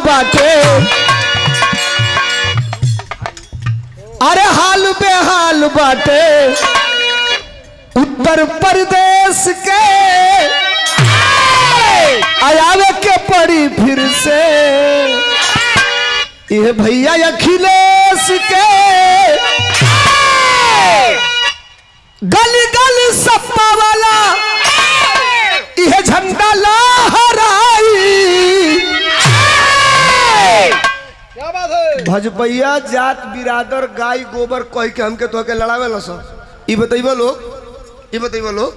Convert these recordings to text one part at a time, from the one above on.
बाटे, अरे हाल बेहाल बाटे उत्तर प्रदेश के, आयावे के पड़ी फिर से ये भैया अखिलेश के, गली गली सपा वाला यह झंडा लहराई। क्या बात है? भजपैया जात बिरादर गाय गोबर कह के हमके तो के लड़ावे ला सर। ये बताइए लोग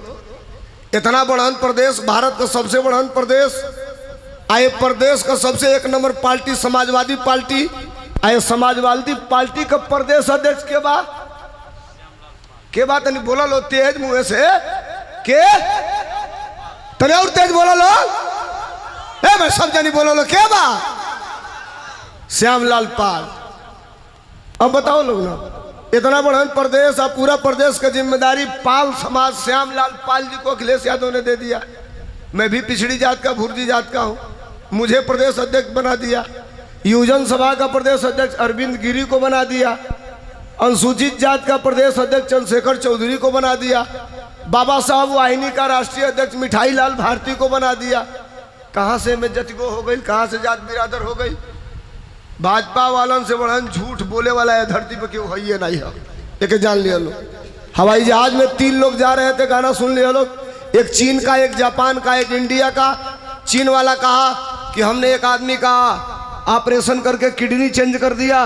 इतना बड़हन प्रदेश, भारत का सबसे बड़हन प्रदेश, आए प्रदेश का सबसे एक नंबर पार्टी समाजवादी पार्टी, आए समाजवादी पार्टी का प्रदेश अध्यक्ष के बात नहीं बोला लो तेज मुंह से के तने और तेज बोला लो ए मैं सब जानी बोला लो के बा श्यामलाल पाल। अब बताओ लोग ना, इतना बड़ा प्रदेश, अब पूरा प्रदेश का जिम्मेदारी पाल समाज श्यामलाल पाल जी को अखिलेश यादव ने दे दिया। मैं भी पिछड़ी जात का भुर्जी जात का हूँ, मुझे प्रदेश अध्यक्ष बना दिया। युवजन सभा का प्रदेश अध्यक्ष अरविंद गिरी को बना दिया। अनुसूचित जात का प्रदेश अध्यक्ष चंद्रशेखर चौधरी को बना दिया। बाबा साहब वाहिनी का राष्ट्रीय अध्यक्ष मिठाई लाल भारती को बना दिया। कहाँ से मैं जतिगो हो गई, कहाँ से जात बिरादर हो गई। भाजपा वालन से बढ़न झूठ बोले वाला है धरती पे क्यों है, ये नहीं है, लेकिन जान लिया लोग। हवाई जहाज में 3 लोग जा रहे थे, गाना सुन लिया लोग, एक चीन का, एक जापान का, एक इंडिया का। चीन वाला कहा कि हमने एक आदमी का ऑपरेशन करके किडनी चेंज कर दिया,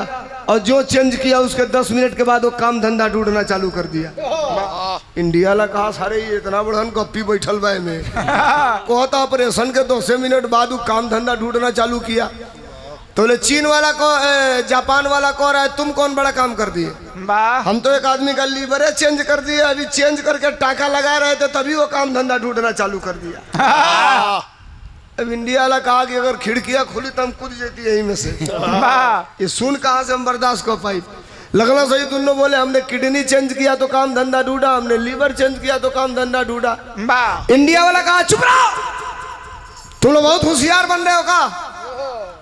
और जो चेंज किया उसके 10 मिनट के बाद वो काम धंधा ढूंढना चालू कर दिया। इंडिया ला कहा सारे ये इतना बड़हन गप्पी बैठल बा में कहता ऑपरेशन के 2 मिनट बाद वो काम धंधा ढूंढना चालू किया। तो बोले चीन वाला को जापान वाला कह रहा है तुम कौन बड़ा काम कर दिए? हम तो एक आदमी का लीवर चेंज कर दिए, अभी चेंज करके टाका लगा रहे थे तभी वो काम धंधा ढूंढना चालू कर दिया। अब इंडिया वाला कहा कि अगर खिड़कियां खुली तो हम कूद जाती यहीं में से। ये सुन कहाँ से हम बर्दाश्त कर पाई। लगना सही दोनों बोले हमने किडनी चेंज किया तो काम धंधा ढूंढा, हमने लीवर चेंज किया तो काम धंधा ढूंढा। इंडिया वाला कहा चुप रहो, तुम लोग बहुत होशियार बन रहे हो का?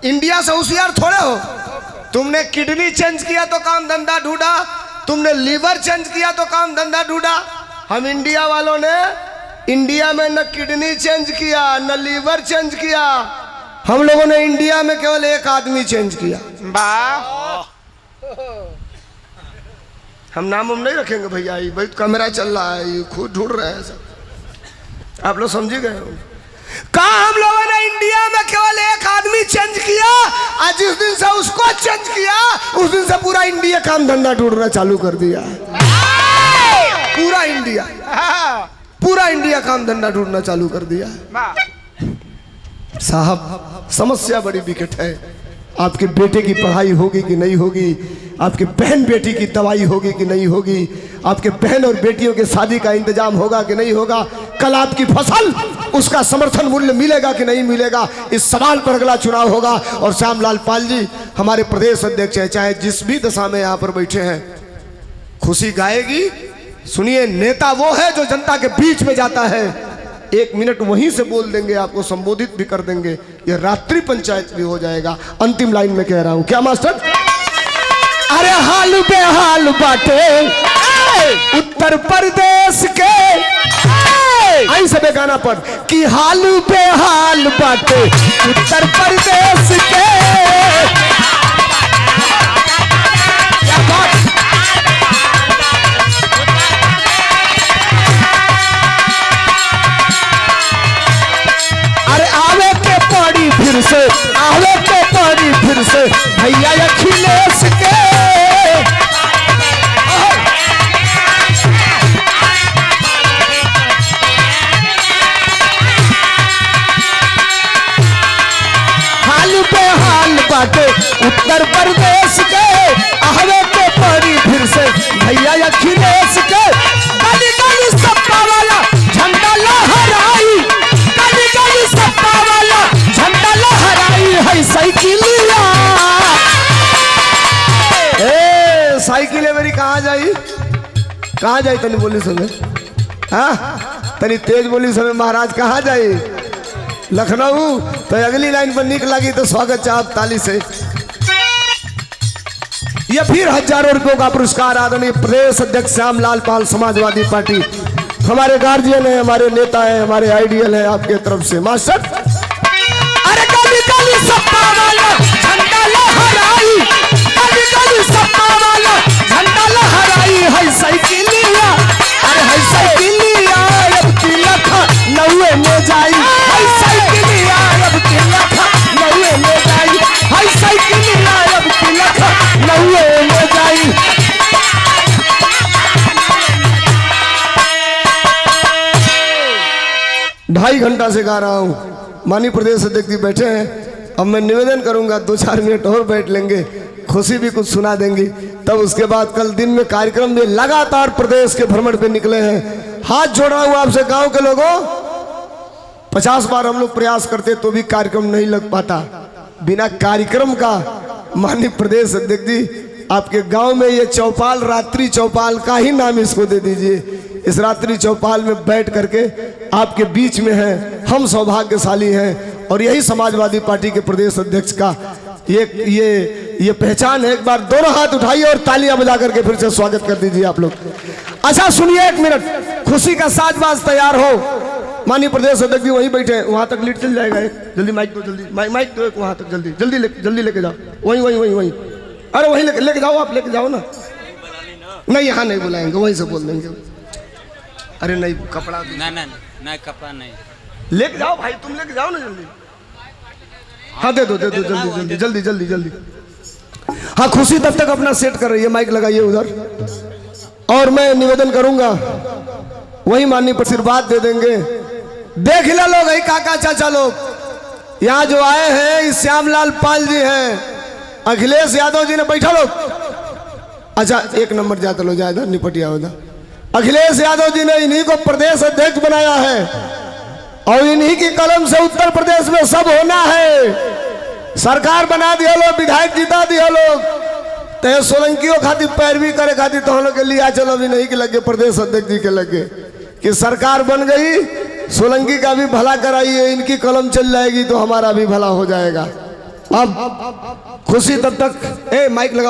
इंडिया से होशियार थोड़े हो। तुमने किडनी चेंज किया तो काम धंधा ढूंढा, तुमने लीवर चेंज किया तो काम धंधा ढूंढा। हम इंडिया वालों ने इंडिया में न किडनी चेंज किया न लीवर चेंज किया, हम लोगों ने इंडिया में केवल एक आदमी चेंज किया। हम नाम नहीं रखेंगे भैया, ये भाई कैमरा चल रहा है, ये खुद ढूंढ रहे हैं सब, आप लोग समझी गए हो। कहा हम लोगों ने इंडिया में केवल एक आदमी चेंज किया, आज जिस दिन से उसको चेंज किया उस दिन से पूरा इंडिया काम धंधा ढूंढना चालू कर दिया। पूरा इंडिया काम धंधा ढूंढना चालू कर दिया। साहब समस्या बड़ी विकट है। आपके बेटे की पढ़ाई होगी कि नहीं होगी, आपके बहन बेटी की दवाई होगी कि नहीं होगी, आपके बहन और बेटियों के शादी का इंतजाम होगा कि नहीं होगा, कल आपकी फसल उसका समर्थन मूल्य मिलेगा कि नहीं मिलेगा, इस सवाल पर अगला चुनाव होगा। और श्यामलाल पाल जी हमारे प्रदेश अध्यक्ष हैं, चाहे जिस भी दशा में यहाँ पर बैठे हैं, खुशी गाएगी। सुनिए, नेता वो है जो जनता के बीच में जाता है, 1 मिनट वहीं से बोल देंगे, आपको संबोधित भी कर देंगे, ये रात्रि पंचायत भी हो जाएगा। अंतिम लाइन में कह रहा हूं, क्या मास्टर? अरे हाल बेहाल बाटे उत्तर प्रदेश के, आई सबे गाना पर कि हाल बेहाल बाटे उत्तर प्रदेश के। क्या बात? अरे आवे के पड़ी फिर से, आवे के पड़ी फिर से भैया अखिलेश के। हाल बेहाल बाटे उत्तर प्रदेश के, आवे के पड़ी फिर से भैया अखिलेश के। गली गली सपा वाला झंडा लहराई, गली गली सपा वाला झंडा लहराई है साइकिलिया। ए साइकिल मेरी कहाँ जाई, कहाँ जाई? तनी बोली समय, हाँ तनी तेज बोली समय, महाराज कहाँ जाई? लखनऊ। तो अगली लाइन पर निक लगी तो स्वागत चाहब ताली से। ये फिर हजारों रुपयों का पुरस्कार आदरणीय प्रदेश अध्यक्ष श्यामलाल पाल समाजवादी पार्टी, हमारे गार्जियन है, हमारे नेता है, हमारे आइडियल है, आपके तरफ से मास्टर। अरे काली काली सप्पा वाला झंडा लहराई, काली काली सप्पा वाला झंडा लहराई है साइकिलिया, अरे है साइकिलिया अब की लखा नौवे में जाई, है साइकिलिया अब की लखा नौवे में जाई, है साइकिलिया अब की लखा नौवे में जाई। 2.5 घंटा से गा रहा हूँ, माननीय प्रदेश अध्यक्ष जी बैठे हैं। अब मैं निवेदन करूंगा 2-4 मिनट और बैठ लेंगे, खुशी भी कुछ सुना देंगी। तब उसके बाद कल दिन में कार्यक्रम में लगातार प्रदेश के भ्रमण पे निकले हैं। हाथ जोड़ रहा हूँ आपसे गांव के लोगों, 50 बार हम लोग प्रयास करते तो भी कार्यक्रम नहीं लग पाता। बिना कार्यक्रम का माननीय प्रदेश अध्यक्ष जी आपके गांव में ये चौपाल, रात्रि चौपाल का ही नाम इसको दे दीजिए। इस रात्रि चौपाल में बैठ करके आपके बीच में हैं, हम सौभाग्यशाली हैं। और यही समाजवादी पार्टी के प्रदेश अध्यक्ष का ये पहचान है। एक बार दोनों हाथ उठाइए और तालियां बजा करके फिर से स्वागत कर दीजिए आप लोग। अच्छा सुनिए, 1 मिनट, खुशी का साजबाज तैयार हो। माननीय प्रदेश अध्यक्ष जी वहीं बैठे हैं, वहां तक लीड चल जाएगा। जल्दी माइक दो, जल्दी माइक दो, वहां तक जल्दी जल्दी लेके जाओ। वहीं अरे वहीं लेके जाओ, आप लेके जाओ ना। नहीं यहाँ नहीं बुलाएंगे, वहीं से बोल देंगे। अरे नहीं कपड़ा नहीं कपड़ा नहीं लेके जाओ भाई, तुम लेके जाओ ना जल्दी। हाँ दे दो जल्दी। हाँ खुशी तब तक अपना सेट कर रही है, माइक लगाइए उधर। और मैं निवेदन करूंगा, वही माननीय आशीर्वाद दे देंगे। देख लो लोग, यही काका चाचा लोग यहाँ जो आए हैं, इस श्यामलाल पाल जी हैं, अखिलेश यादव जी ने बैठा लोग। अच्छा 1 नंबर जाता लो, जाए निपटिया होगा। अखिलेश यादव जी ने इन्हीं को प्रदेश अध्यक्ष बनाया है और इन्हीं की कलम से उत्तर प्रदेश में सब होना है। सरकार बना दिया लोग, विधायक जीता दिया लोग। तो सोलंकियों खातिर पैरवी करे खातिर तो हम लोग के लिए चलो भी नहीं के लगे, प्रदेश अध्यक्ष जी के लगे कि सरकार बन गई, सोलंकी का भी भला कराइए, इनकी कलम चल जाएगी तो हमारा भी भला हो जाएगा। अब खुशी तब तक माइक लगा।